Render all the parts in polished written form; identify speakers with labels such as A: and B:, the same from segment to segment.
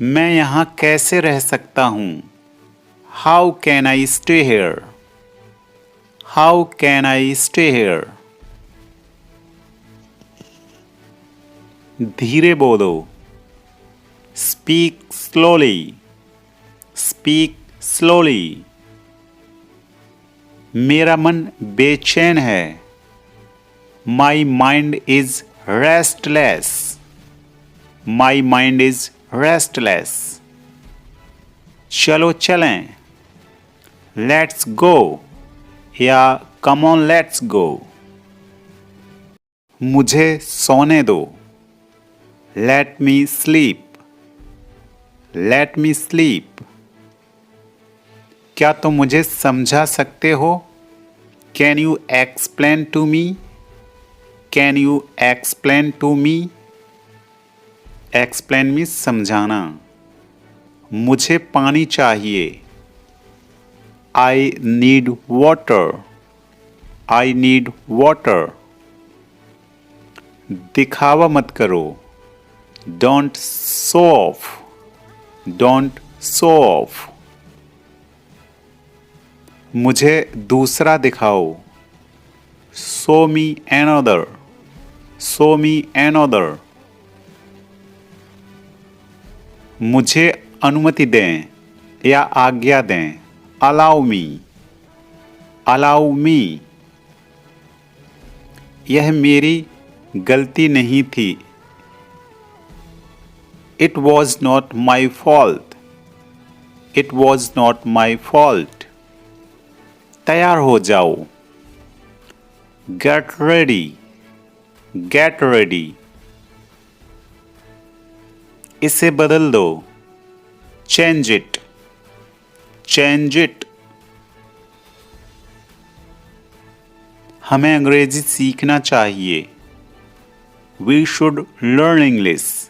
A: मैं यहाँ कैसे रह सकता हूँ? How can I stay here? How can I stay here? धीरे बोलो। Speak slowly. Speak slowly. मेरा मन बेचैन है। My mind is restless. My mind is restless. चलो चलें। लेट्स गो या कम ऑन लेट्स गो। मुझे सोने दो। Let me sleep. Let me sleep. क्या तुम मुझे समझा सकते हो? Can you explain to me? Can you explain to me? Explain means समझाना। मुझे पानी चाहिए। I need water. I need water. दिखावा मत करो। Don't show off. Don't show off. मुझे दूसरा दिखाओ। Show me another. Show me another. मुझे अनुमति दें या आज्ञा दें। Allow me. Allow me. यह मेरी गलती नहीं थी। It was not my fault. It was not my fault. तैयार हो जाओ। Get ready. Get ready. इसे बदल दो। Change it. Change it. हमें अंग्रेजी सीखना चाहिए। We should learn English.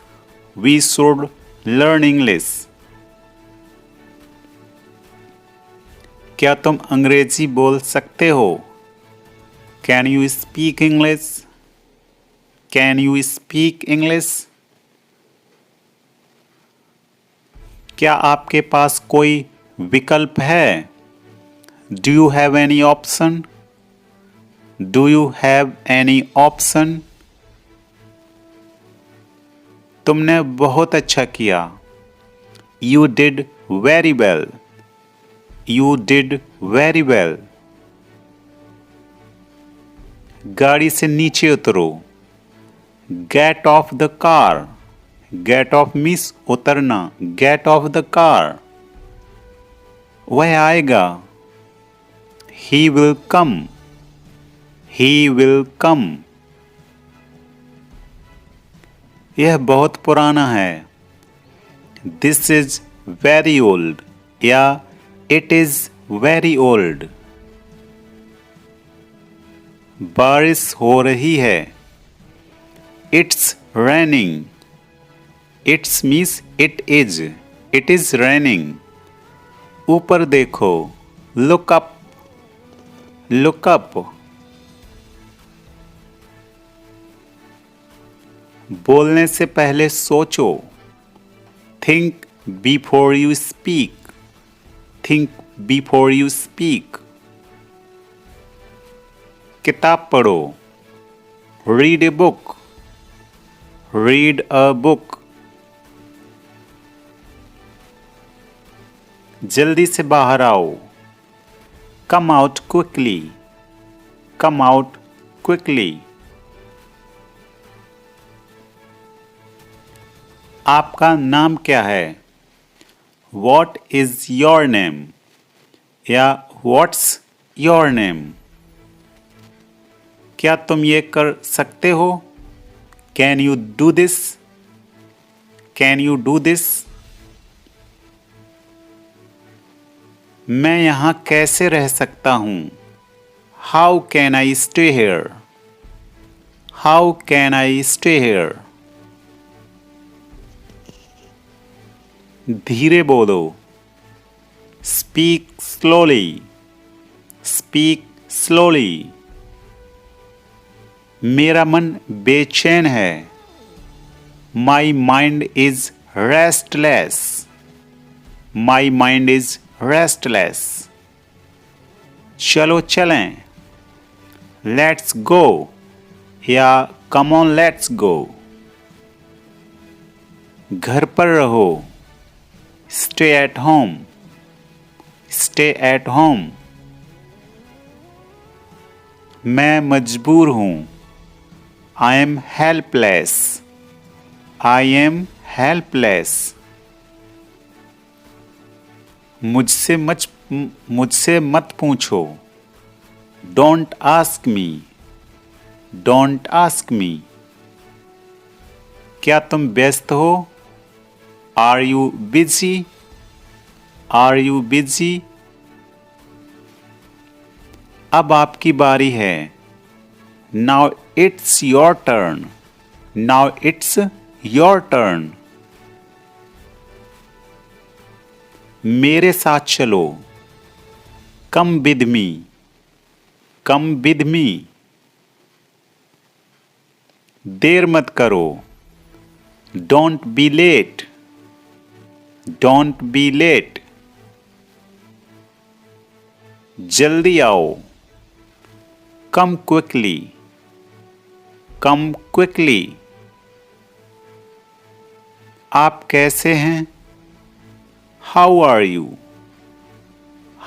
A: We should learn English. क्या तुम अंग्रेजी बोल सकते हो? Can you speak English? Can you speak English? क्या आपके पास कोई विकल्प है? Do you have any option? Do you have any option? तुमने बहुत अच्छा किया। You did very well. You did very well. गाड़ी से नीचे उतरो। Get off the car. Get off means उतरना। Get off the car. वह आएगा। He will come. He will come. यह बहुत पुराना है। दिस इज वेरी ओल्ड या इट इज वेरी ओल्ड। बारिश हो रही है। It's raining. It's means it is. It is raining. ऊपर देखो। Look up. Look up. बोलने से पहले सोचो। Think before you speak. Think before you speak. किताब पढ़ो। Read a book. Read a book. जल्दी से बाहर आओ। Come out quickly. Come out quickly. आपका नाम क्या है? वॉट इज योर नेम या व्हाट्स योर नेम? क्या तुम ये कर सकते हो? Can you do this? Can you do this? मैं यहाँ कैसे रह सकता हूँ? How can I stay here? How can I stay here? धीरे बोलो। Speak slowly. Speak slowly. मेरा मन बेचैन है। My mind is restless. My mind is restless. चलो चलें. Let's go. या come on let's go. घर पर रहो. Stay at home. Stay at home. मैं मजबूर हूँ. I am helpless. I am helpless. मुझसे मत पूछो. Don't ask me. Don't ask me. क्या तुम व्यस्त हो? Are you busy? Are you busy? अब आपकी बारी है. Now it's your turn. Now it's your turn. मेरे साथ चलो. Come with me. Come with me. देर मत करो. Don't be late. Don't be late. जल्दी आओ. Come quickly. Come quickly. आप कैसे हैं? How are you?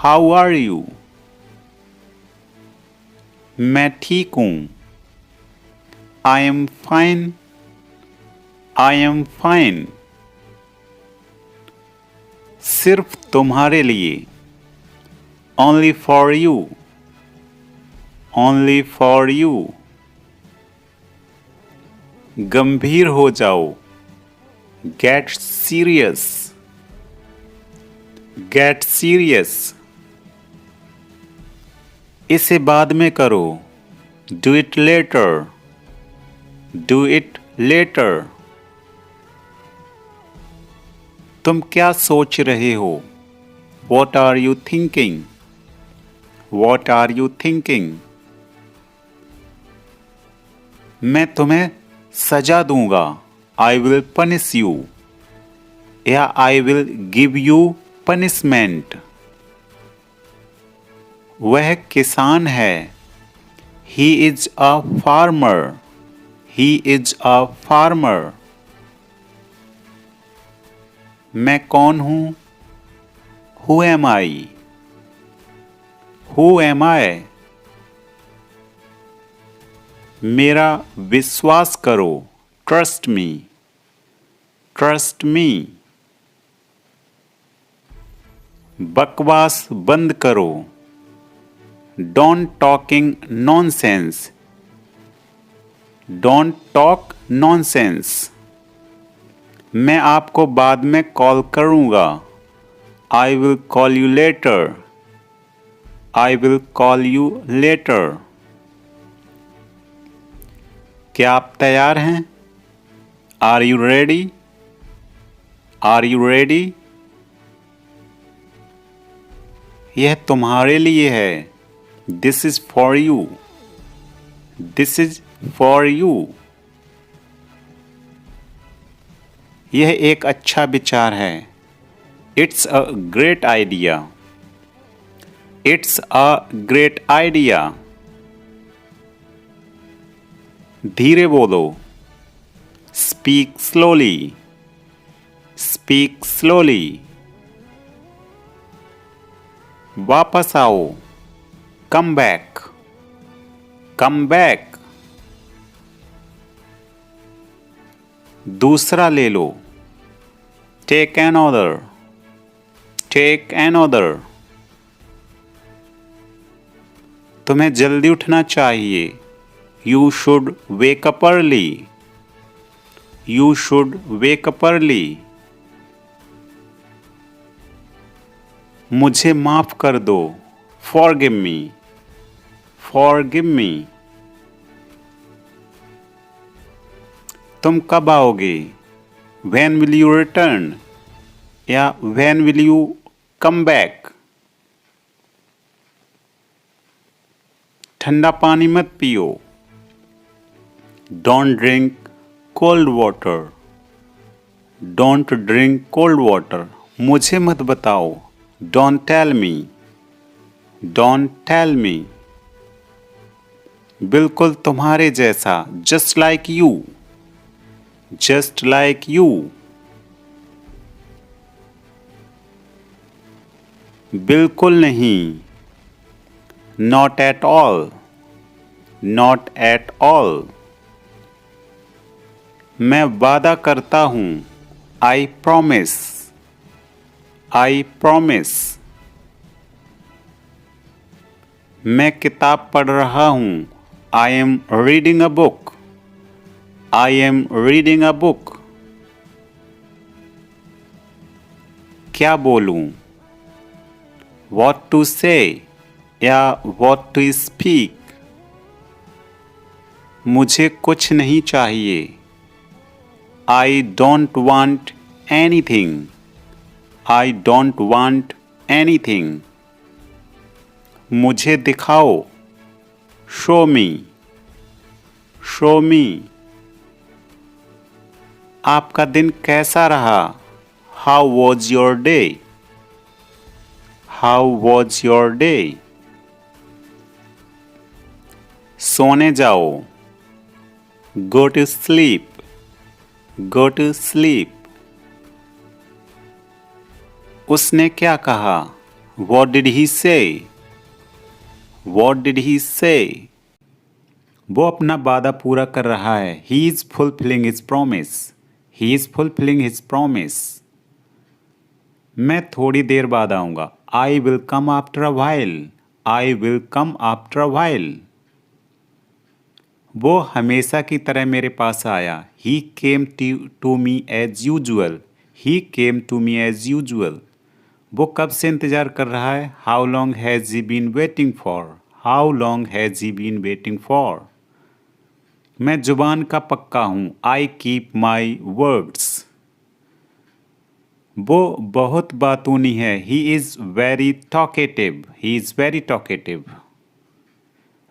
A: How are you? मैं ठीक हूँ. I am fine. I am fine. सिर्फ तुम्हारे लिए. Only for you. Only for you. गंभीर हो जाओ. Get serious. Get serious. इसे बाद में करो. Do it later. Do it later. तुम क्या सोच रहे हो? What are you thinking? What are you thinking? मैं तुम्हें सजा दूंगा. I will punish you. या I will give you punishment. वह किसान है. He is a farmer. He is a farmer. मैं कौन हूँ? Who am I? Who am I? मेरा विश्वास करो. Trust me. Trust me. बकवास बंद करो. Don't talking nonsense. Don't talk nonsense. मैं आपको बाद में कॉल करूँगा. I will call you later. I will call you later. क्या आप तैयार हैं? Are you ready? Are you ready? यह तुम्हारे लिए है. This is for you. This is for you. यह एक अच्छा विचार है. It's a great idea. It's a great idea. धीरे बोलो. Speak slowly. Speak slowly. वापस आओ. Come back. Come back. दूसरा ले लो. Take another. Take another. तुम्हें जल्दी उठना चाहिए. You should wake up early. You should wake up early. मुझे माफ कर दो. Forgive me. Forgive me. तुम कब आओगे? When will you return? या when will you come back? ठंडा पानी मत पियो. Don't drink cold water. Don't drink cold water, मुझे मत बताओ। Don't tell me, don't tell me. बिल्कुल तुम्हारे जैसा, just like you, just like you. बिल्कुल नहीं, not at all, not at all. मैं वादा करता हूं, आई प्रॉमिस, आई प्रॉमिस। मैं किताब पढ़ रहा हूं, I am reading a book, I am reading a book. क्या बोलूं, वॉट टू से या वॉट टू स्पीक। मुझे कुछ नहीं चाहिए, आई don't want anything, I don't want anything. मुझे दिखाओ, शो मी, शो मी। आपका दिन कैसा रहा, how was your day, how was your day. सोने जाओ, go to sleep, go to sleep. उसने क्या कहा, वॉट डिड ही से, वॉट डिड ही से। वो अपना वादा पूरा कर रहा है, he is fulfilling his promise, he is fulfilling his promise. मैं थोड़ी देर बाद आऊंगा, I will come after a while, I will come after a while. वो हमेशा की तरह मेरे पास आया, he came to me as usual, he came to me as usual. वो कब से इंतज़ार कर रहा है, how long has he been waiting for, how long has he been waiting for. मैं जुबान का पक्का हूँ, आई कीप माई वर्ड्स। वो बहुत बातूनी है, he is very talkative, he is very talkative.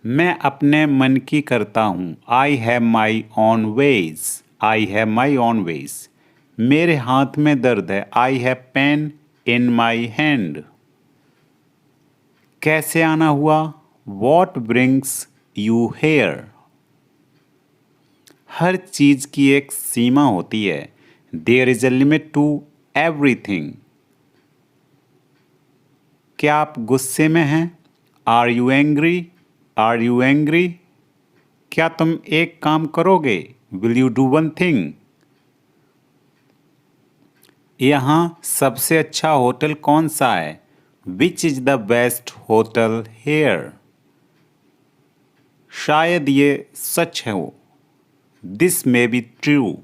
A: मैं अपने मन की करता हूँ, I have my own ways, I have my own ways. मेरे हाथ में दर्द है, I have pain in my hand. कैसे आना हुआ, वॉट ब्रिंग्स यू हेयर। हर चीज़ की एक सीमा होती है, there is a limit to everything. क्या आप गुस्से में हैं, are you angry, are you angry. क्या तुम एक काम करोगे, will you do one thing. यहाँ सबसे अच्छा होटल कौन सा है, which is the best hotel here. शायद ये सच हो, दिस मे बी ट्रू।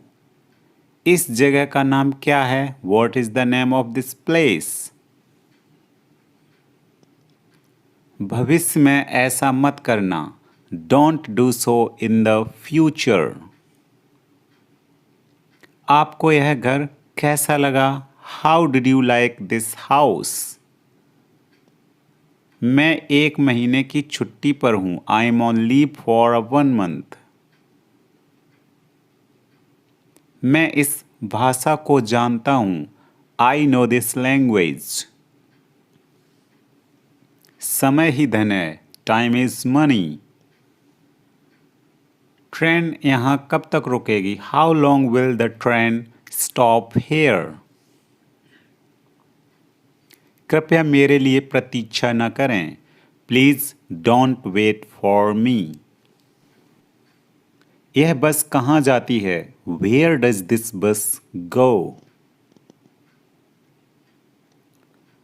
A: इस जगह का नाम क्या है, what is the name of this place. भविष्य में ऐसा मत करना, don't do so in the future. आपको यह घर कैसा लगा, how did you like this house. मैं 1 महीने की छुट्टी पर हूँ, I M on leave for 1 month. मैं इस भाषा को जानता हूँ, आई नो दिस लैंग्वेज। समय ही धन है, टाइम इज मनी। ट्रेन यहाँ कब तक रुकेगी, how long will the train stop here. कृपया मेरे लिए प्रतीक्षा न करें, please don't wait for me. यह बस कहाँ जाती है, वेयर डज दिस बस गो।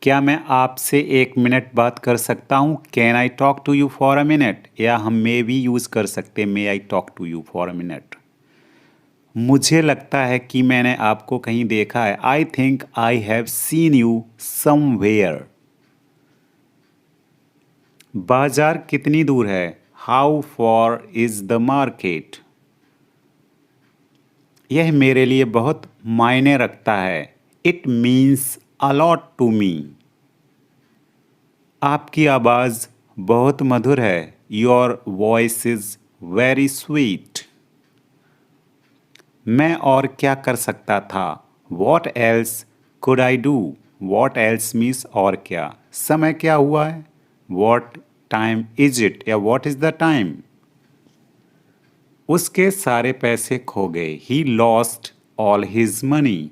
A: क्या मैं आपसे 1 मिनट बात कर सकता हूँ, can I talk to you for a minute. या हम मे भी यूज़ कर सकते, may I talk to you for a minute. मुझे लगता है कि मैंने आपको कहीं देखा है, I think I have seen you somewhere. बाजार कितनी दूर है, how far is the market. यह मेरे लिए बहुत मायने रखता है, it means a lot to me. आपकी आवाज़ बहुत मधुर है, your voice is very sweet. मैं और क्या कर सकता था, what else could I do? What else means और क्या? समय क्या हुआ है? वॉट टाइम इज इट या वॉट इज द टाइम? उसके सारे पैसे खो गए। He lost all his money.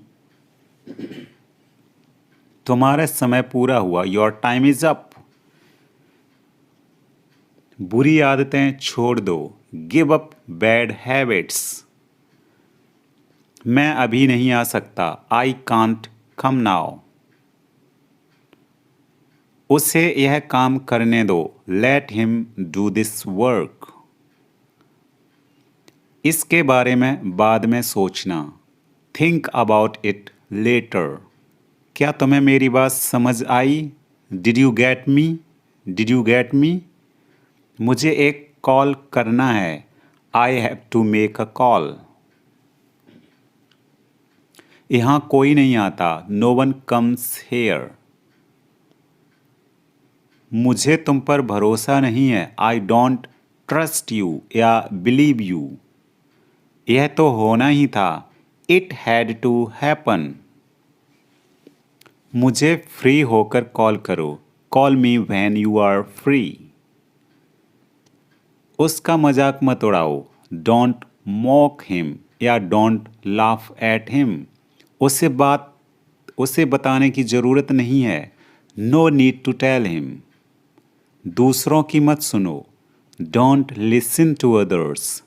A: तुम्हारा समय पूरा हुआ। Your time is up. बुरी आदतें छोड़ दो। Give up bad habits. मैं अभी नहीं आ सकता। I can't come now. उसे यह काम करने दो। Let him do this work. इसके बारे में बाद में सोचना। Think about it later. क्या तुम्हें मेरी बात समझ आई? Did you get me? Did you get me? मुझे एक कॉल करना है। I have to make a call. यहाँ कोई नहीं आता। No one comes here. मुझे तुम पर भरोसा नहीं है। आई डोंट ट्रस्ट यू या बिलीव यू। यह तो होना ही था। It had to happen. मुझे फ्री होकर कॉल करो। Call me when you are free. उसका मजाक मत उड़ाओ। डोंट मॉक हिम या डोंट लाफ एट हिम। उसे बताने की जरूरत नहीं है। No need to tell him. दूसरों की मत सुनो। Don't listen to others.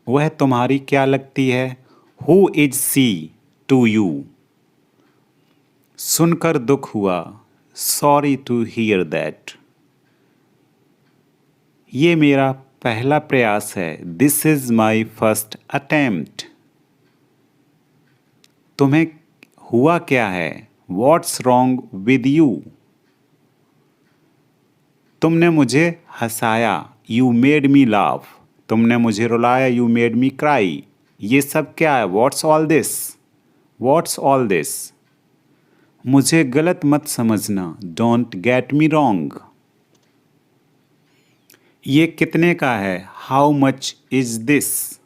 A: वह तुम्हारी क्या लगती है? Who is she to you? सुनकर दुख हुआ। Sorry to hear that. ये मेरा पहला प्रयास है। This is my first attempt. तुम्हें हुआ क्या है? What's wrong with you? तुमने मुझे हंसाया। You made me laugh. तुमने मुझे रुलाया। You made me cry. ये सब क्या है? What's all this? What's all this? मुझे गलत मत समझना। Don't get me wrong. ये कितने का है? How much is this?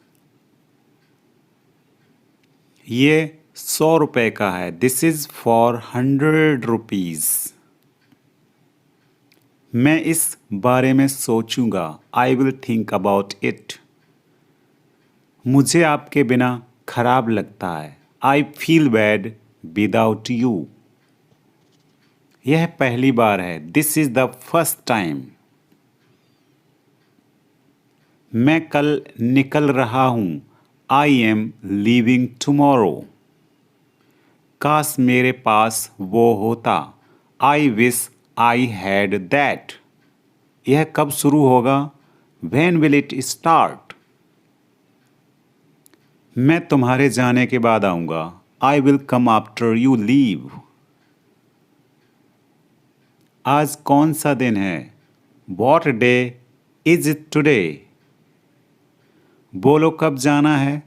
A: ये 100 रुपए का है। This is for 100 rupees. मैं इस बारे में सोचूंगा। I will think about it. मुझे आपके बिना खराब लगता है। I feel bad without you. यह पहली बार है। This is the first time. मैं कल निकल रहा हूं। I am leaving tomorrow. काश मेरे पास वो होता। I wish I had that. यह कब शुरू होगा? When will it start? मैं तुम्हारे जाने के बाद आऊंगा। I will come after you leave. आज कौन सा दिन है? What day is it today? बोलो कब जाना है?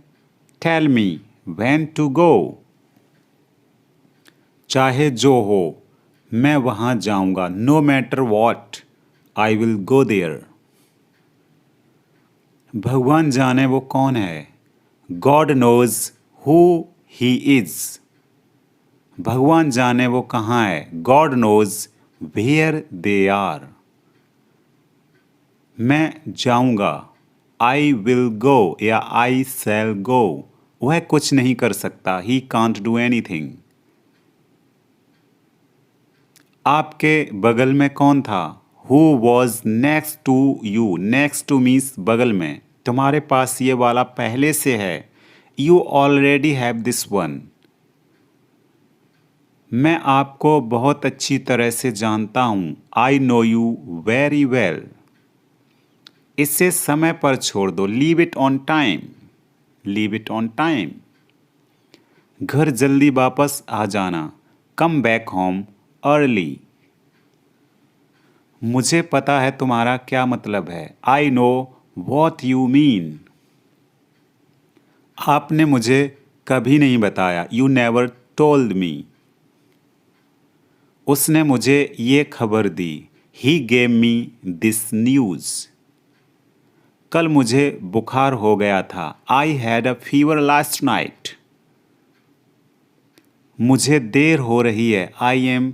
A: Tell me when to go. चाहे जो हो मैं वहां जाऊंगा। No matter what I will go there. भगवान जाने वो कौन है। God knows who he is. भगवान जाने वो कहाँ है। God knows where they are. मैं जाऊंगा। आई विल गो या आई शैल गो। वह कुछ नहीं कर सकता। He can't do anything. आपके बगल में कौन था? Who was next to you? Next to means बगल में। तुम्हारे पास ये वाला पहले से है। You already have this one. मैं आपको बहुत अच्छी तरह से जानता हूं। I know you very well. इसे समय पर छोड़ दो। Leave it on time. Leave it on time. घर जल्दी वापस आ जाना। Come back home early. मुझे पता है तुम्हारा क्या मतलब है। I know what you mean. आपने मुझे कभी नहीं बताया। You never told me. उसने मुझे ये खबर दी। He gave me this news. कल मुझे बुखार हो गया था। I had a fever last night. मुझे देर हो रही है, आई एम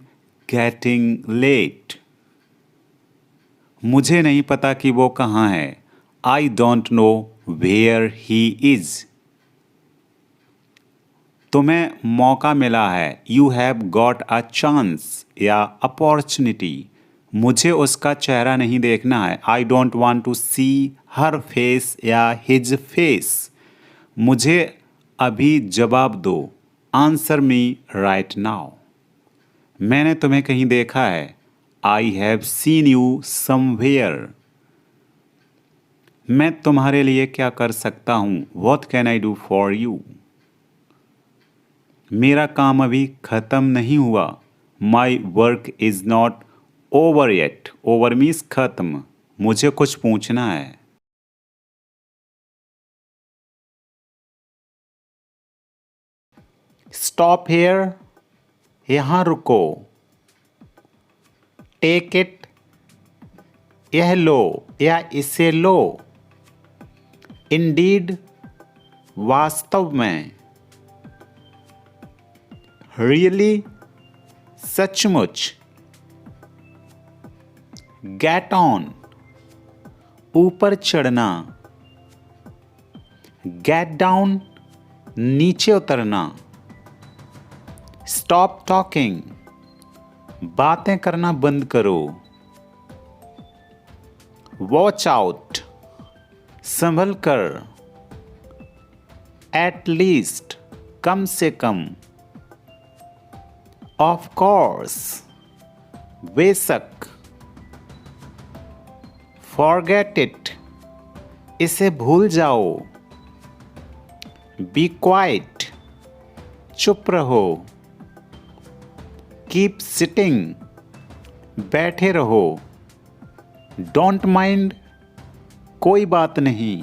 A: गेटिंग लेट। मुझे नहीं पता कि वो कहाँ है, I don't know where he is. तुम्हें मौका मिला है, you have got a chance या अपॉर्चुनिटी। मुझे उसका चेहरा नहीं देखना है, I don't want to see her face या हिज फेस। मुझे अभी जवाब दो, आंसर मी राइट नाउ। मैंने तुम्हें कहीं देखा है, I have seen you somewhere. मैं तुम्हारे लिए क्या कर सकता हूँ, what can I do for you. मेरा काम अभी ख़त्म नहीं हुआ, my work is not over yet. Over means ख़त्म। मुझे कुछ पूछना है। स्टॉप हेयर, यहाँ रुको। टेक इट, यह लो या इसे लो। इंडीड, वास्तव में। रियली, सचमुच। गेट ऑन, ऊपर चढ़ना। गेट डाउन, नीचे उतरना। स्टॉप टॉकिंग, बातें करना बंद करो। वॉच आउट, संभल कर। एट लीस्ट, कम से कम। ऑफ कोर्स, बेशक। फॉरगेट इट, इसे भूल जाओ। बी क्वाइट, चुप रहो। कीप सिटिंग, बैठे रहो। डोंट माइंड, कोई बात नहीं।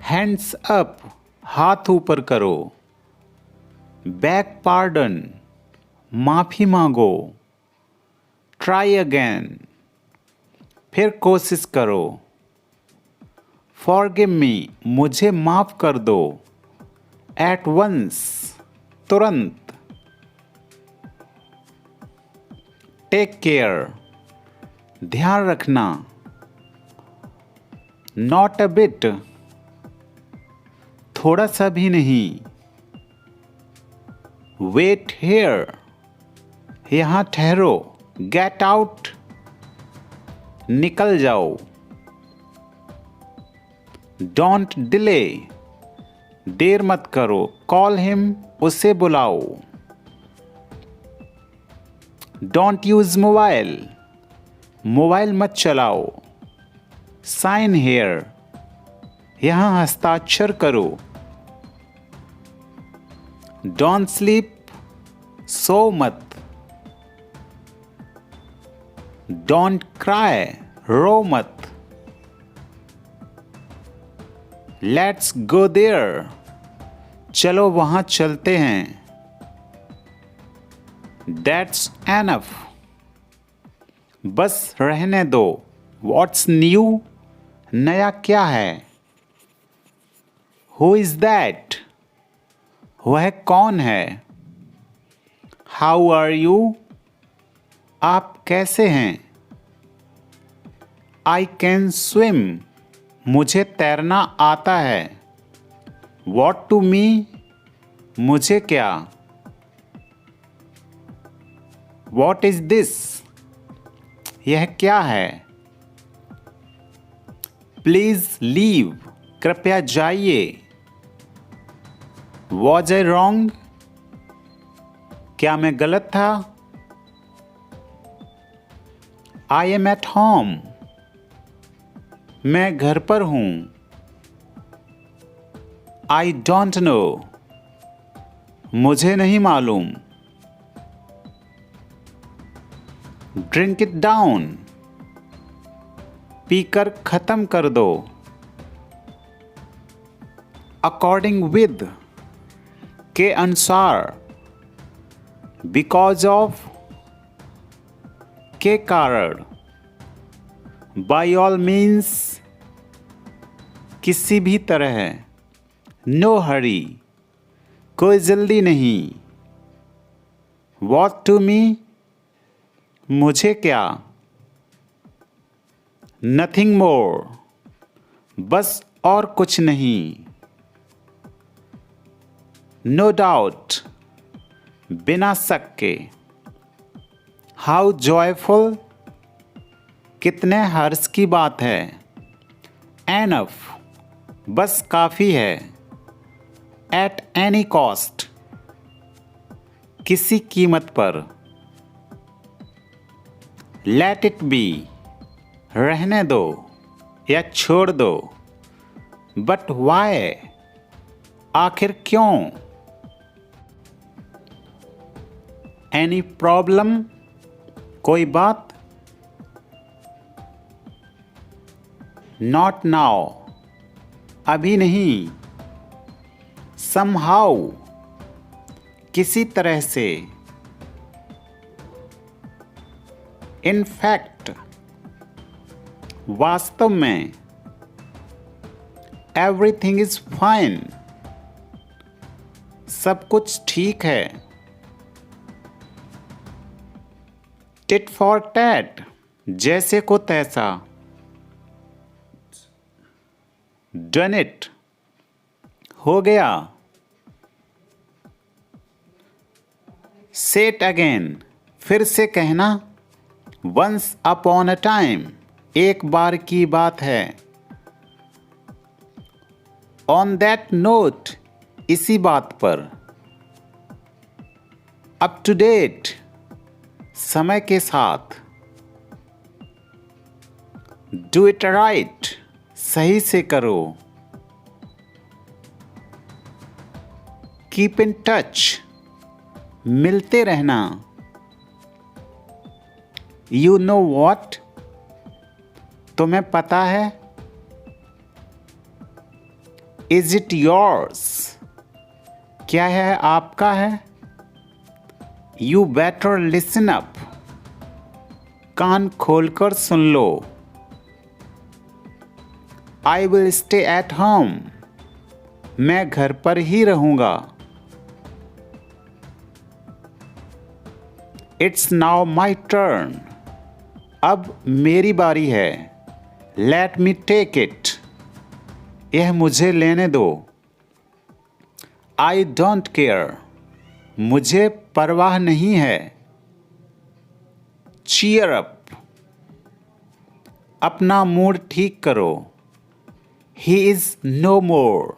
A: हैंड्स अप, हाथ ऊपर करो। बैक पार्डन, माफी मांगो। ट्राई अगेन, फिर कोशिश करो। फॉरगिव मी, मुझे माफ कर दो। एट वंस, तुरंत। टेक केयर, ध्यान रखना। नॉट अ बिट, थोड़ा सा भी नहीं। वेट हेयर, यहाँ ठहरो। गेट आउट, निकल जाओ। डोंट डिले, देर मत करो। कॉल हिम, उसे बुलाओ। डोंट यूज मोबाइल, मोबाइल मत चलाओ। साइन हेयर, यहाँ हस्ताक्षर करो। डोंट स्लीप, सो मत। डोंट क्राई, रो मत। लेट्स गो देयर, चलो वहां चलते हैं। दैट्स एनफ, बस रहने दो। व्हाट्स न्यू, नया क्या है। हु इज दैट, वह कौन है। हाउ आर यू, आप कैसे हैं। आई कैन स्विम, मुझे तैरना आता है। वॉट टू मी, मुझे क्या। वॉट इज दिस, यह क्या है। प्लीज लीव, कृपया जाइए। वॉज आई रॉन्ग, क्या मैं गलत था। आई एम एट होम, मैं घर पर हूं। आई डोंट नो, मुझे नहीं मालूम। ड्रिंक इट डाउन, पीकर खत्म कर दो। अकॉर्डिंग विद, के अनुसार। बिकॉज ऑफ, के कारण। बाय ऑल मीन्स, किसी भी तरह। नो हरी, कोई जल्दी नहीं। What to me? मुझे क्या? Nothing more. बस और कुछ नहीं। No doubt. बिना शक के। How joyful. कितने हर्ष की बात है। Enough. बस काफ़ी है। At any cost. किसी कीमत पर। Let it be. रहने दो या छोड़ दो। But why? आखिर क्यों? Any problem? कोई बात? Not now. अभी नहीं। Somehow. किसी तरह से। In fact. वास्तव में। Everything is fine. सब कुछ ठीक है। Tit for tat. जैसे को तैसा। Done it. हो गया। Say it again. फिर से कहना। Once upon a time. एक बार की बात है। On that note. इसी बात पर। Up to date. समय के साथ। Do it right. सही से करो। Keep in touch. मिलते रहना। You know what? तुम्हें पता है? Is it yours? क्या यह आपका है? You better listen up. कान खोलकर सुन लो। I will stay at home. मैं घर पर ही रहूंगा। It's now my turn. अब मेरी बारी है। Let me take it. यह मुझे लेने दो। I don't care. मुझे परवाह नहीं है। Cheer up. अपना मूड ठीक करो। He is no more.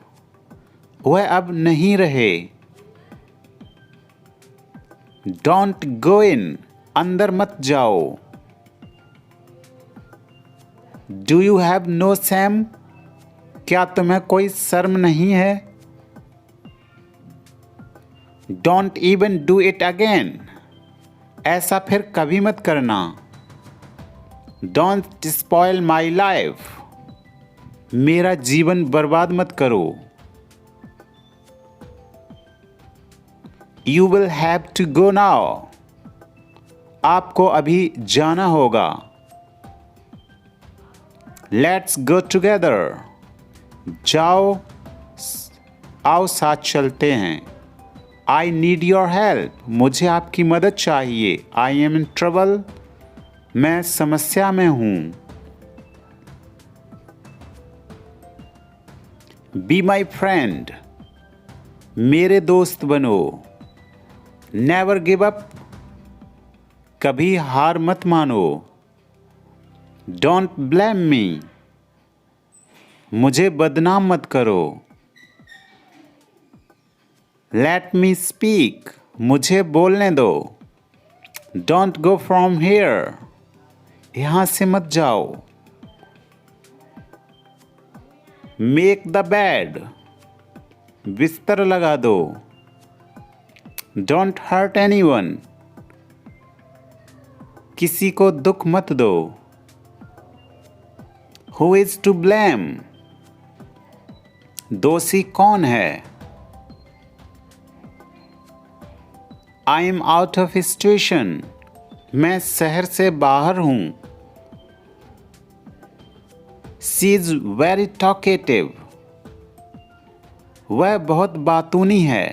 A: वह अब नहीं रहे। Don't go in. अंदर मत जाओ। Do you have no shame? क्या तुम्हें कोई शर्म नहीं है? Don't even do it again. ऐसा फिर कभी मत करना। Don't spoil my life. मेरा जीवन बर्बाद मत करो। You will have to go now. आपको अभी जाना होगा। Let's go together. जाओ, आओ साथ चलते हैं। I need your help. मुझे आपकी मदद चाहिए। I am in trouble. मैं समस्या में हूँ। Be my friend. मेरे दोस्त बनो। Never give up. कभी हार मत मानो। Don't blame me. मुझे बदनाम मत करो। Let me speak. मुझे बोलने दो। Don't go from here. यहाँ से मत जाओ। Make the bed. बिस्तर लगा दो। Don't hurt anyone. किसी को दुख मत दो। Who is to blame? दोषी कौन है? I am out of station. मैं शहर से बाहर हूँ। She is very talkative. वह बहुत बातूनी है।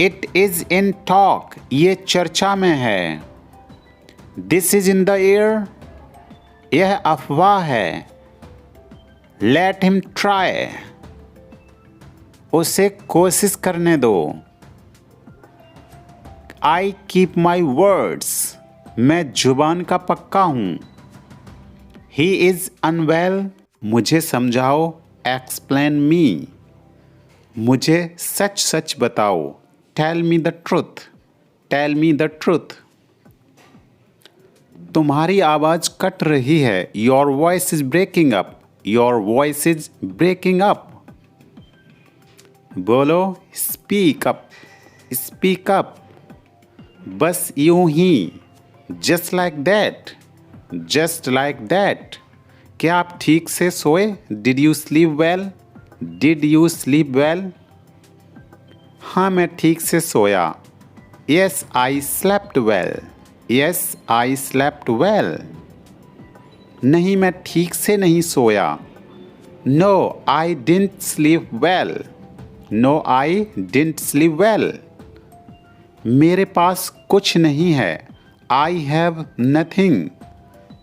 A: इट इज़ इन टॉक, ये चर्चा में है। This is in the air, यह अफवाह है। लेट हिम ट्राई, उसे कोशिश करने दो। आई कीप माई वर्ड्स, मैं जुबान का पक्का हूँ। ही इज़ अनवेल, मुझे समझाओ। एक्सप्लेन मी, मुझे सच सच बताओ। Tell me the truth, tell me the truth. तुम्हारी आवाज़ कट रही है। Your voice is breaking up, your voice is breaking up. बोलो स्पीक अप, स्पीक अप। बस यूं ही, just like that, just like that. क्या आप ठीक से सोए? Did you sleep well, did you sleep well? हाँ, मैं ठीक से सोया। Yes I slept well, yes I slept well. नहीं, मैं ठीक से नहीं सोया। No I didn't sleep well, no I didn't sleep well. मेरे पास कुछ नहीं है। आई हैव नथिंग,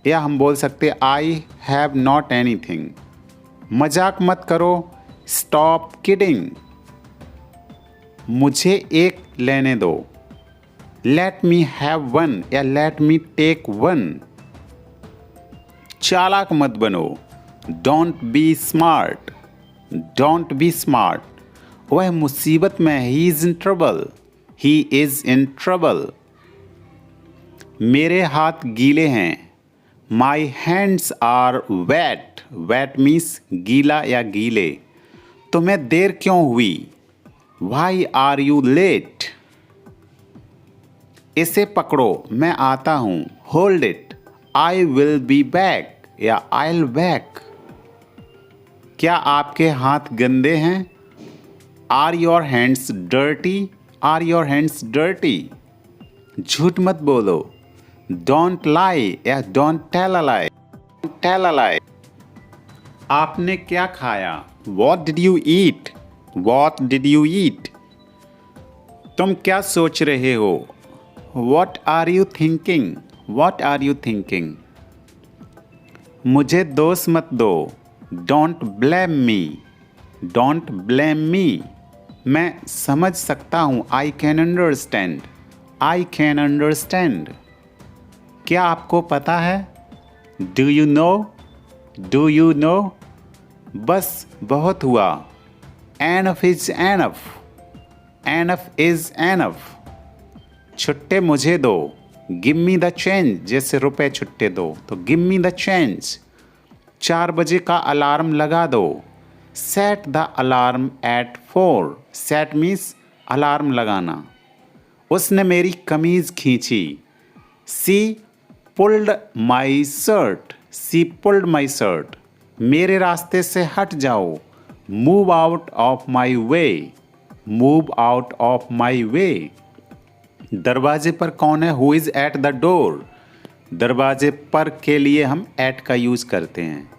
A: या हम बोल सकते आई हैव नॉट एनीथिंग। मजाक मत करो। स्टॉप किडिंग, मुझे एक लेने दो। लेट मी हैव वन, या लेट मी टेक वन। चालाक मत बनो। Don't be smart, don't be smart. वह मुसीबत में है। He is in trouble, he is in trouble. मेरे हाथ गीले हैं। My hands are wet, wet means गीला या गीले। तुम्हें देर क्यों हुई? Why are you late? इसे पकड़ो, मैं आता हूँ। Hold it, I will be back, या आई विल बैक। क्या आपके हाथ गंदे हैं? Are your hands dirty, are your hands dirty. झूठ मत बोलो। डोंट लाई, या don't tell a lie, tell a lie. आपने क्या खाया? What did you eat, what did you eat. तुम क्या सोच रहे हो? What are you thinking, what are you thinking. मुझे दोष मत दो। Don't blame me, don't blame me. मैं समझ सकता हूँ। I can understand, I can understand. क्या आपको पता है? Do you no, do you no. बस बहुत हुआ। Enough is enough, enough is enough. छुट्टे मुझे दो। गिव मी द चेंज, जैसे रुपए छुट्टे दो तो गिव मी द चेंज। 4 बजे का अलार्म लगा दो। Set the alarm at 4, set means alarm लगाना। उसने मेरी कमीज खींची। She pulled my shirt, she pulled my shirt. मेरे रास्ते से हट जाओ। Move out of my way, move out of my way. दरवाजे पर कौन है? Who is at the door. दरवाजे पर के लिए हम एट का यूज़ करते हैं।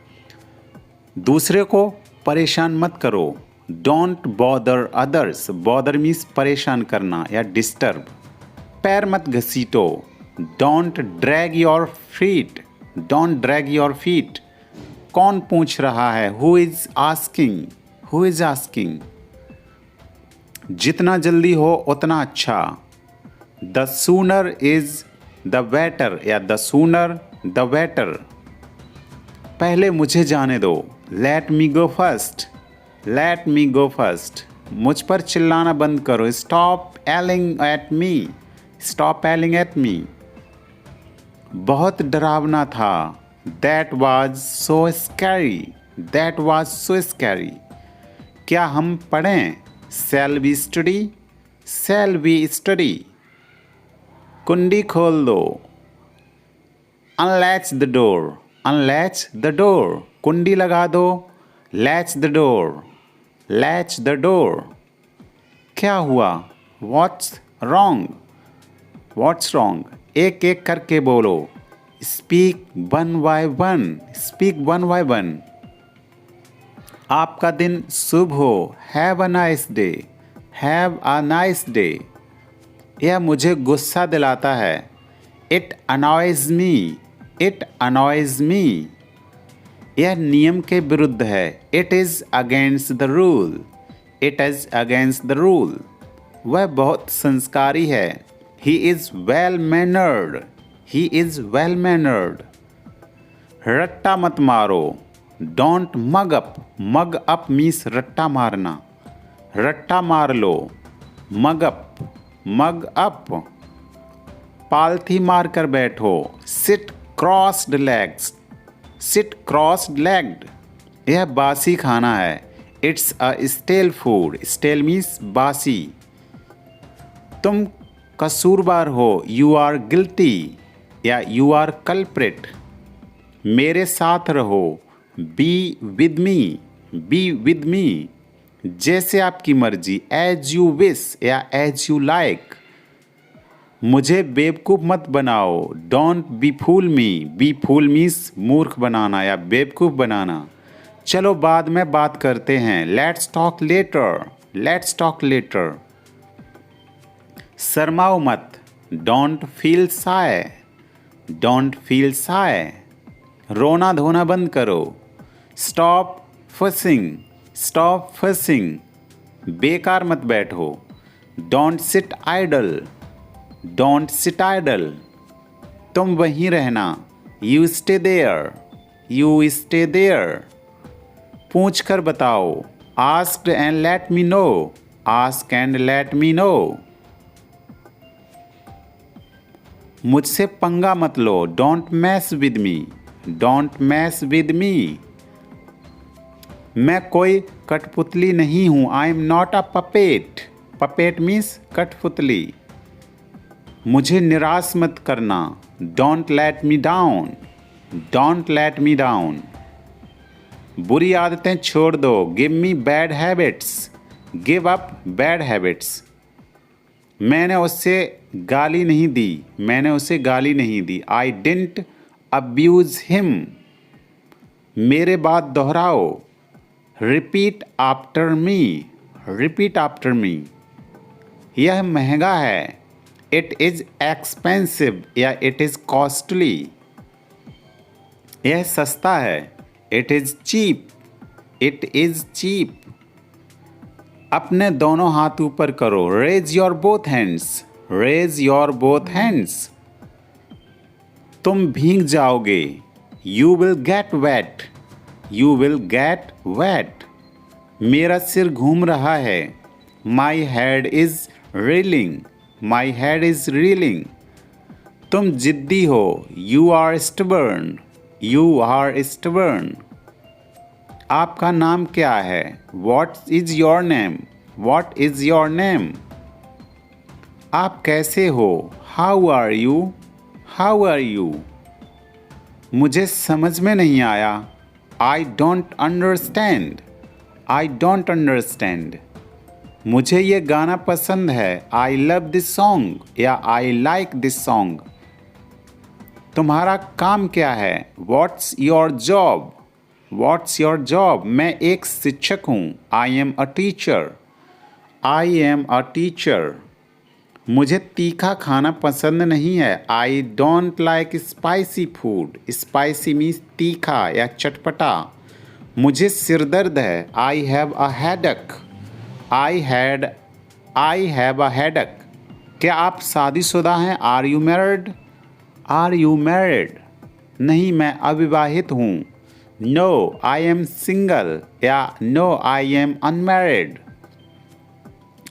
A: दूसरे को परेशान मत करो। Don't bother others, bother means परेशान करना या डिस्टर्ब। पैर मत घसीटो। Don't drag your feet, don't drag your feet. कौन पूछ रहा है? Who is asking, who is asking. जितना जल्दी हो उतना अच्छा। The sooner is the better, या द सूनर द बेटर। पहले मुझे जाने दो। Let me go first, let me go first. मुझ पर चिल्लाना बंद करो। Stop yelling at me, stop yelling at me. बहुत डरावना था। That was so scary, that was so scary. क्या हम पढ़ें? Shall we study, shall we study. कुंडी खोल दो। Unlatch the door, unlatch the door. कुंडी लगा दो। Latch the door, latch the door. क्या हुआ? What's wrong, what's wrong. एक एक करके बोलो। Speak one by one, speak one by one. आपका दिन शुभ हो। Have a nice day, have a nice day. यह मुझे गुस्सा दिलाता है। It annoys me, it annoys me. यह नियम के विरुद्ध है। It is against the rule, it is against the rule. वह बहुत संस्कारी है। He is well mannered, he is well mannered. रट्टा मत मारो। Don't mug up, mug up means रट्टा मारना। रट्टा मार लो। मग अप, मग अप। पालथी मार कर बैठो। Sit crossed legs, sit crossed legged. यह बासी खाना है। It's a stale food, stale means बासी। तुम कसूरवार हो। यू आर गिल्टी या यू आर कल्प्रिट। मेरे साथ रहो। Be with me, be with me. जैसे आपकी मर्जी, एज यू विश या एज यू लाइक। मुझे बेवकूफ़ मत बनाओ। Don't be fool me, be fool means मूर्ख बनाना या बेवकूफ़ बनाना। चलो बाद में बात करते हैं। Let's talk later, let's talk later. शर्माओ मत। Don't feel shy, don't feel shy. रोना धोना बंद करो। Stop fussing, stop fussing. बेकार मत बैठो। Don't sit idle, don't sit idle. तुम वहीं रहना। You stay there, you stay there. पूछ कर बताओ। Ask and let me know, ask and let me know. मुझसे पंगा मत लो। Don't mess with me, don't mess with me. मैं कोई कठपुतली नहीं हूँ। I am not a puppet, puppet means कठपुतली। मुझे निराश मत करना। Don't let me down, don't let me down. बुरी आदतें छोड़ दो। Give me bad habits, give up bad habits. मैंने उससे गाली नहीं दी, मैंने उसे गाली नहीं दी। I didn't abuse him. मेरे बात दोहराओ। Repeat after me, repeat after me. यह महंगा है। इट इज़ एक्सपेंसिव या इट इज़ कॉस्टली। यह सस्ता है। It is cheap, it is cheap. अपने दोनों हाथ ऊपर करो। Raise your both hands, raise your both hands. तुम भीग जाओगे। You will get wet, you will get wet. मेरा सिर घूम रहा है। My head is reeling, my head is reeling. तुम जिद्दी हो। You are stubborn, you are stubborn. आपका नाम क्या है? What is your name, what is your name. आप कैसे हो? How are you, how are you. मुझे समझ में नहीं आया। I don't understand, I don't understand. मुझे ये गाना पसंद है। आई लव दिस सॉन्ग या आई लाइक दिस सॉन्ग। तुम्हारा काम क्या है? What's your job, what's your job. मैं एक शिक्षक हूँ। I am a teacher, I am a teacher. मुझे तीखा खाना पसंद नहीं है। I don't like spicy food, spicy means तीखा या चटपटा। मुझे सिर दर्द है। I have a headache, I have a headache. क्या आप शादीशुदा हैं? Are you married, are you married. नहीं, मैं अविवाहित हूँ। नो आई एम सिंगल या नो आई एम अनमैरिड।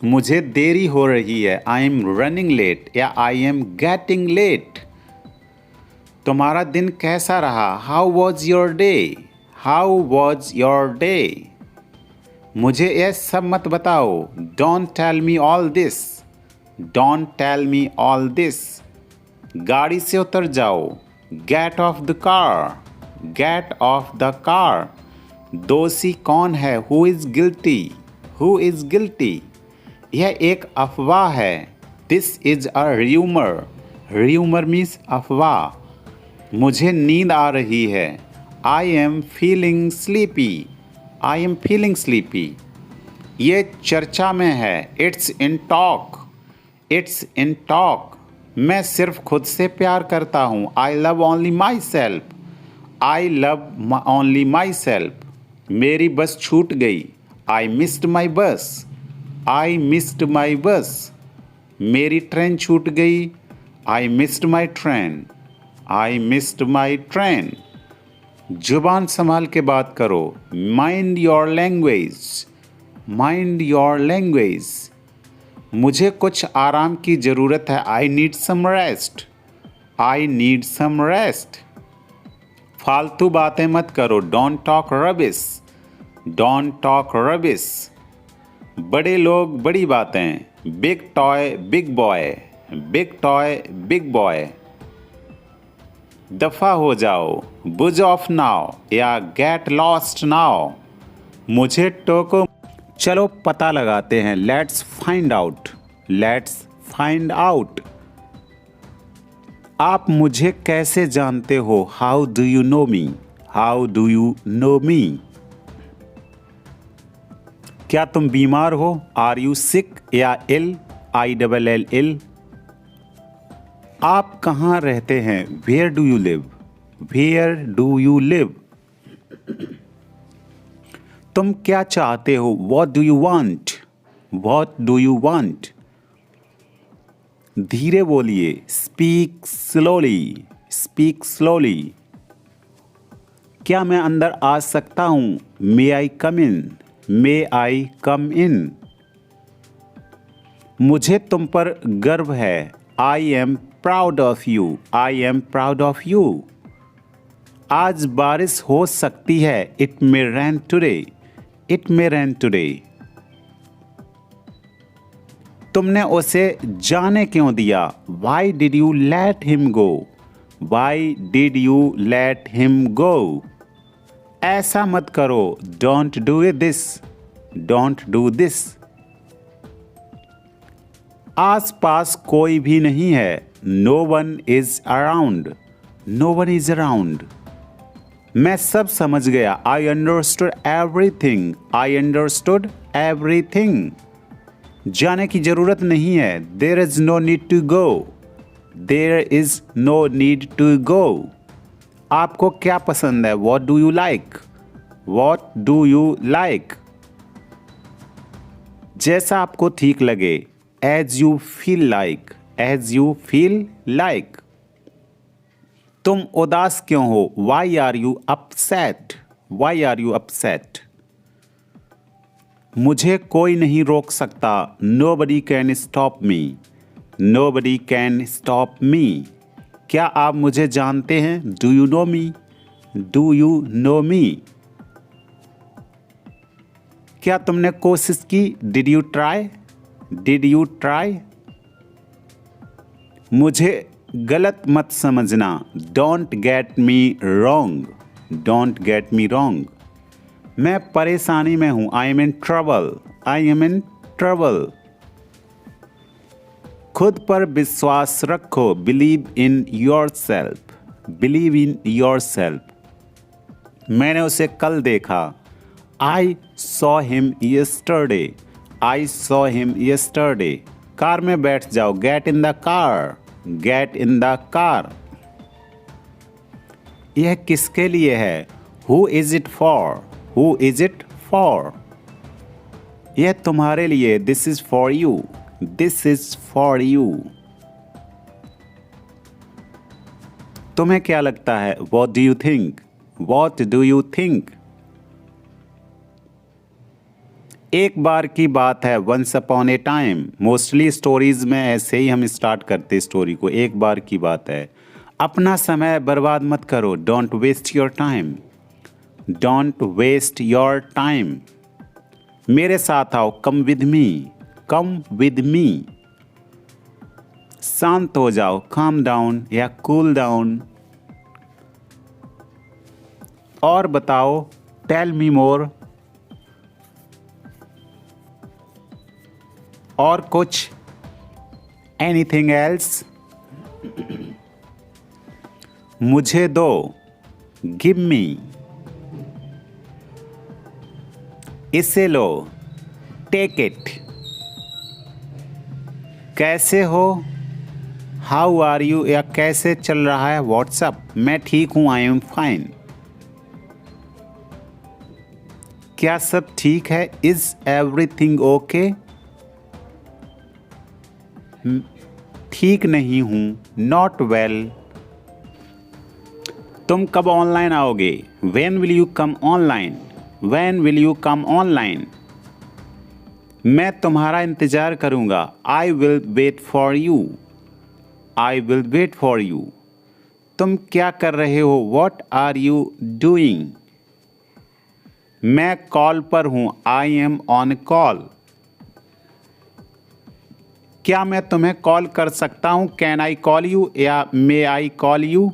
A: मुझे देरी हो रही है। आई एम रनिंग लेट या आई एम गेटिंग लेट। तुम्हारा दिन कैसा रहा? How was your day, how was your day. मुझे यह सब मत बताओ। Don't tell me all this, don't tell me all this. गाड़ी से उतर जाओ। Get off the car, get off the car. दोषी कौन है? Who is guilty, who is guilty. यह एक अफवाह है। This is a rumour, rumour means अफवाह। मुझे नींद आ रही है। I am feeling sleepy, I am feeling sleepy. ये चर्चा में है। It's in talk, it's in talk. मैं सिर्फ खुद से प्यार करता हूँ। I love only my self. I love only my self. मेरी बस छूट गई। आई मिस्ड माई बस। आई मिस्ड माई बस। मेरी ट्रेन छूट गई। I missed my train. I missed my train. जुबान संभाल के बात करो। Mind your language. Mind your language. मुझे कुछ आराम की ज़रूरत है। I need some rest. I need some rest. फालतू बातें मत करो। Don't talk rubbish. Don't talk rubbish. बड़े लोग बड़ी बातें। Big toy big boy. Big toy big boy. दफा हो जाओ। बुज ऑफ नाउ या गेट लॉस्ट नाउ। मुझे टोको। चलो पता लगाते हैं। Let's find out. Let's find out. आप मुझे कैसे जानते हो? How do you know me? How do you know me? क्या तुम बीमार हो? आर यू सिक या इल? आई डबल एल इल। आप कहाँ रहते हैं? Where do you live? Where do you live? तुम क्या चाहते हो? What do you want? What do you want? धीरे बोलिए। Speak slowly. Speak slowly. क्या मैं अंदर आ सकता हूँ? मे आई कम इन? मे आई कम इन? मुझे तुम पर गर्व है। I am proud of you. I am proud of you. आज बारिश हो सकती है। It may rain today. It may rain today. तुमने उसे जाने क्यों दिया? Why did you let him go? Why did you let him go? ऐसा मत करो। Don't do this. Don't do this. आस पास कोई भी नहीं है। No one is around. No one is around. मैं सब समझ गया। I understood everything. I understood everything. जाने की जरूरत नहीं है। There is no need to go. There is no need to go. आपको क्या पसंद है? What do you like? What do you like? जैसा आपको ठीक लगे। As you feel like. As you feel like. तुम उदास क्यों हो? Why are you upset? Why are you upset? मुझे कोई नहीं रोक सकता। Nobody can stop me. Nobody can stop me. क्या आप मुझे जानते हैं? Do you know me? Do you know me? क्या तुमने कोशिश की? Did you try? Did you try? मुझे गलत मत समझना। Don't get me wrong. Don't get me wrong. मैं परेशानी में हूं। I am in trouble. I am in trouble. खुद पर विश्वास रखो। Believe in your self. Believe in your self. मैंने उसे कल देखा। I saw him yesterday. I saw him yesterday. Car में बैठ जाओ। Get in the car. Get in the car. यह किसके लिए है? Who is it for? Who is it for? यह तुम्हारे लिए। This is for you. This is for you. तुम्हें क्या लगता है? What do you think? What do you think? एक बार की बात है। Once upon a time. Mostly stories में ऐसे ही हम स्टार्ट करते स्टोरी को। एक बार की बात है। अपना समय बर्बाद मत करो। Don't waste your time. Don't waste your time. मेरे साथ आओ। Come with me. Come with me. शांत हो जाओ। Calm down या cool down. और बताओ। Tell me more. और कुछ? Anything else? मुझे दो। Give me. इसे लो। Take it. कैसे हो, हाउ आर यू, या कैसे चल रहा है व्हाट्सअप, मैं ठीक हूँ, आई एम फाइन। क्या सब ठीक है, इज एवरीथिंग ओके। ठीक नहीं हूँ, नॉट वेल। तुम कब ऑनलाइन आओगे, when will you come online, when will you come online. मैं तुम्हारा इंतज़ार करूँगा, I will wait for you, I will wait for you. तुम क्या कर रहे हो, वॉट आर यू डूइंग। मैं कॉल पर हूँ, आई एम ऑन कॉल। क्या मैं तुम्हें कॉल कर सकता हूँ, कैन आई कॉल यू, या मे आई कॉल यू।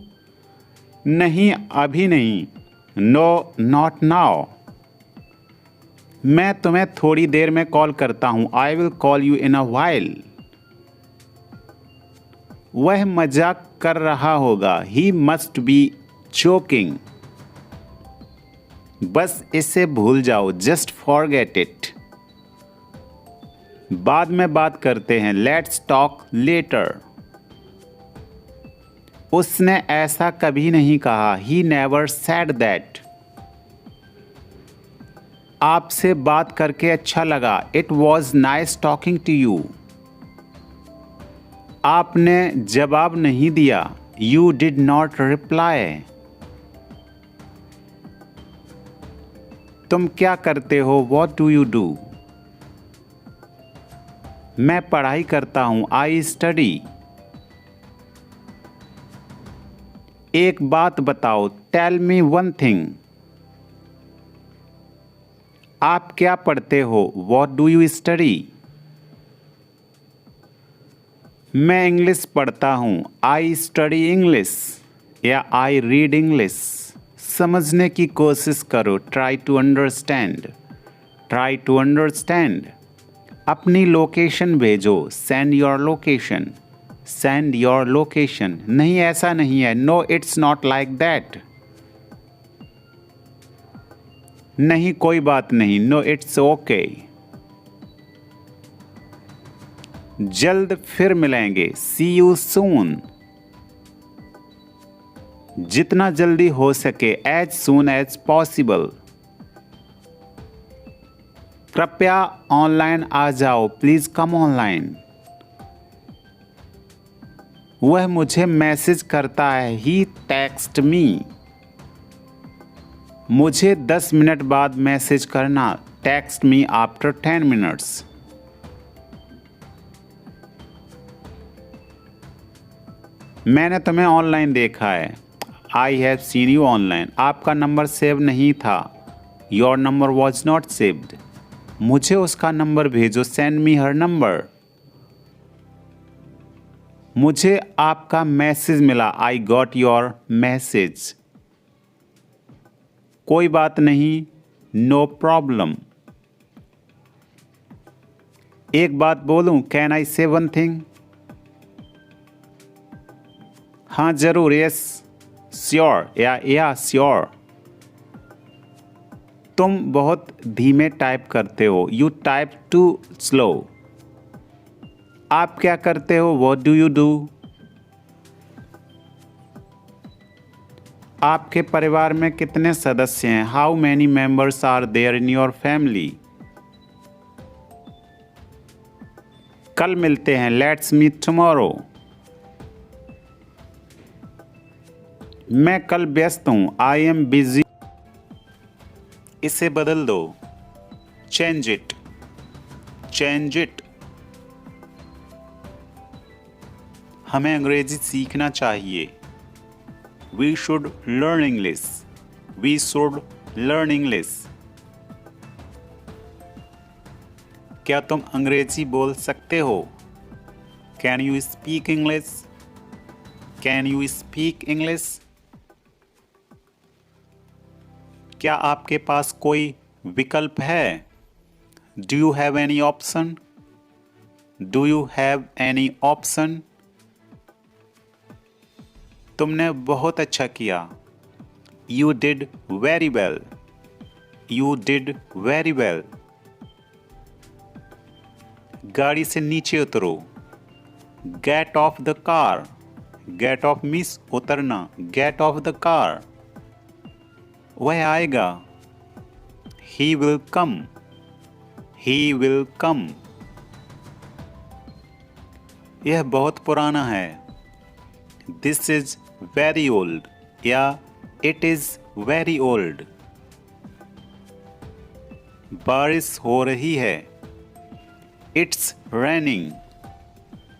A: नहीं, अभी नहीं, नो नॉट नाउ। मैं तुम्हें थोड़ी देर में कॉल करता हूँ, I will call you in a while. वह मजाक कर रहा होगा, ही मस्ट बी जोकिंग। बस इसे भूल जाओ, जस्ट फॉरगेट इट। बाद में बात करते हैं, लेट्स टॉक लेटर। उसने ऐसा कभी नहीं कहा, ही नेवर सेड दैट। आपसे बात करके अच्छा लगा, it was nice talking to you. आपने जवाब नहीं दिया, यू डिड नॉट रिप्लाई। तुम क्या करते हो, वॉट डू यू डू। मैं पढ़ाई करता हूँ, आई स्टडी। एक बात बताओ, टेल मी वन थिंग। आप क्या पढ़ते हो, वॉट डू यू स्टडी। मैं इंग्लिश पढ़ता हूँ, आई स्टडी इंग्लिश, या आई रीड इंग्लिश। समझने की कोशिश करो, try to understand, try to understand. अपनी लोकेशन भेजो, send your location, send your location. नहीं, ऐसा नहीं है, no it's not like that. नहीं, कोई बात नहीं, नो इट्स ओके। जल्द फिर मिलेंगे, सी यू सून। जितना जल्दी हो सके, एज सून एज पॉसिबल। कृपया ऑनलाइन आ जाओ, प्लीज कम ऑनलाइन। वह मुझे मैसेज करता है, ही टेक्स्ट मी। मुझे 10 मिनट बाद मैसेज करना, टेक्स्ट मी आफ्टर 10 मिनट्स। मैंने तुम्हें ऑनलाइन देखा है, I have seen you online. आपका नंबर सेव नहीं था, your number was not saved. मुझे उसका नंबर भेजो, सेंड मी हर नंबर। मुझे आपका मैसेज मिला, आई गॉट योर मैसेज। कोई बात नहीं, नो प्रॉब्लम। एक बात बोलूं, कैन आई से वन थिंग। हाँ जरूर, यस श्योर, या श्योर। तुम बहुत धीमे टाइप करते हो, यू टाइप टू स्लो। आप क्या करते हो, व्हाट डू यू डू। आपके परिवार में कितने सदस्य हैं, how many members are there in your family. कल मिलते हैं, लेट्स मीट टुमारो। मैं कल व्यस्त हूँ, आई एम बिजी। इसे बदल दो, चेंज इट, चेंज इट। हमें अंग्रेजी सीखना चाहिए, we should learn English, we should learn English. क्या तुम अंग्रेजी बोल सकते हो, can you speak English, can you speak English. क्या आपके पास कोई विकल्प है, do you have any option, do you have any option. तुमने बहुत अच्छा किया, you did very well, you did very well. गाड़ी से नीचे उतरो, get off the car, get off means उतरना, गेट ऑफ द कार। वह आएगा, he will come, he will come. यह बहुत पुराना है, दिस इज वेरी ओल्ड या इट इज वेरी ओल्ड। बारिश हो रही है, it's raining,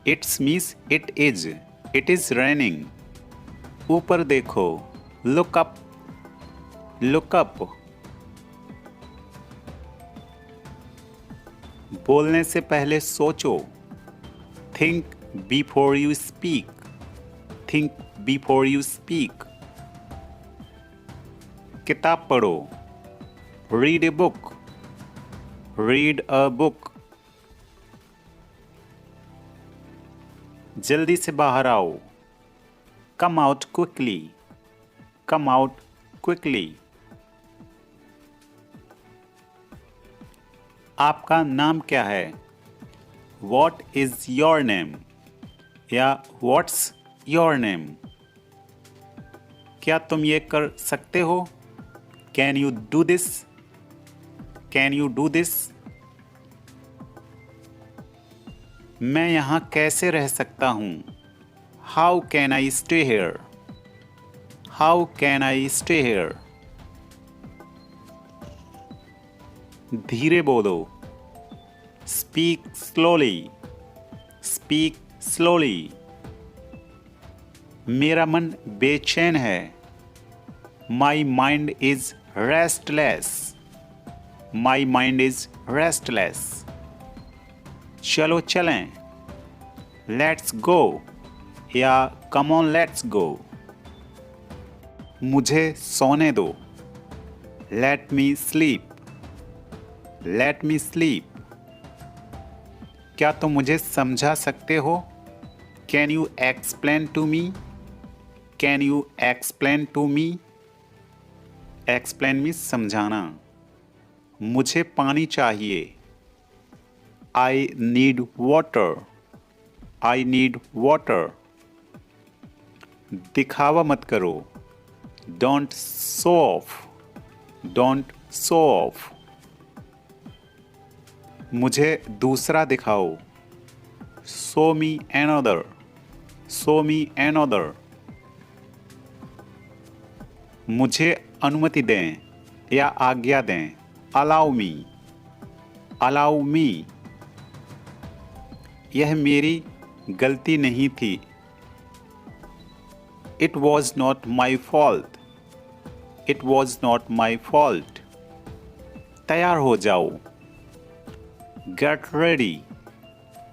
A: it's means it is raining. ऊपर देखो, लुक अप, लुक अप। बोलने से पहले सोचो, think before you speak, think before you speak. किताब पढ़ो, read a book, read a book. जल्दी से बाहर आओ, come out quickly, come out quickly. आपका नाम क्या है? वॉट इज योर नेम या व्हाट्स योर नेम। क्या तुम ये कर सकते हो? Can you do this, can you do this. मैं यहाँ कैसे रह सकता हूँ? How can I stay here, how can I stay here. धीरे बोलो, स्पीक स्लोली, स्पीक स्लोली। मेरा मन बेचैन है, my mind is restless, my mind is restless. चलो चलें, लेट्स गो या कम ऑन लेट्स गो। मुझे सोने दो, let me sleep, let me sleep. क्या तुम मुझे समझा सकते हो? Can you explain to me, can you explain to me. Explain means समझाना। मुझे पानी चाहिए, I need water, I need water. दिखावा मत करो, don't show off, don't show off. मुझे दूसरा दिखाओ, show me another, show me another. मुझे अनुमति दें या आज्ञा दें, अलाउ मी, अलाउ मी। यह मेरी गलती नहीं थी, it was not my fault, it was not my fault. तैयार हो जाओ, गेट रेडी,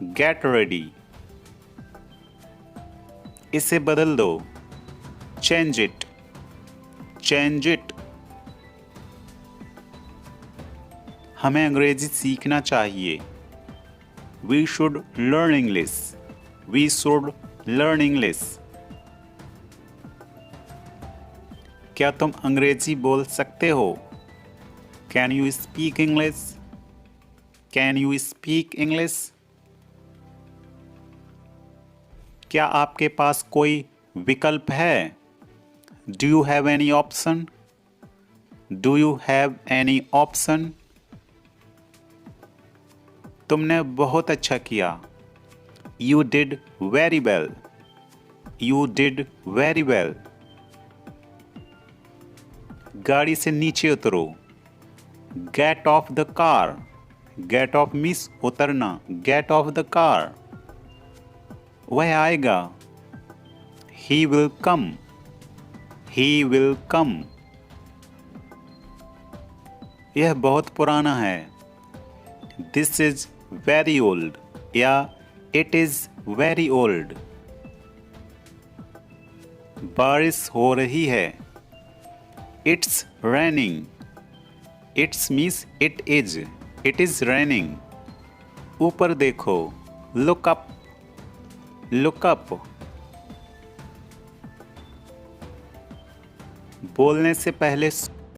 A: गेट रेडी। इसे बदल दो, चेंज इट, चेंज इट। हमें अंग्रेजी सीखना चाहिए, we should learn English, we should learn English. क्या तुम अंग्रेजी बोल सकते हो? Can you speak English, can you speak English. क्या आपके पास कोई विकल्प है? Do you have any option, do you have any option. तुमने बहुत अच्छा किया, you did very well, you did very well. गाड़ी से नीचे उतरो, get off the car, get off means उतरना, गेट ऑफ द कार। वह आएगा, he will come, he will come. यह बहुत पुराना है, दिस इज वेरी ओल्ड या इट इज वेरी ओल्ड। बारिश हो रही है, it's raining, it's means it is raining. ऊपर देखो, लुक अप, लुक अप। बोलने से पहले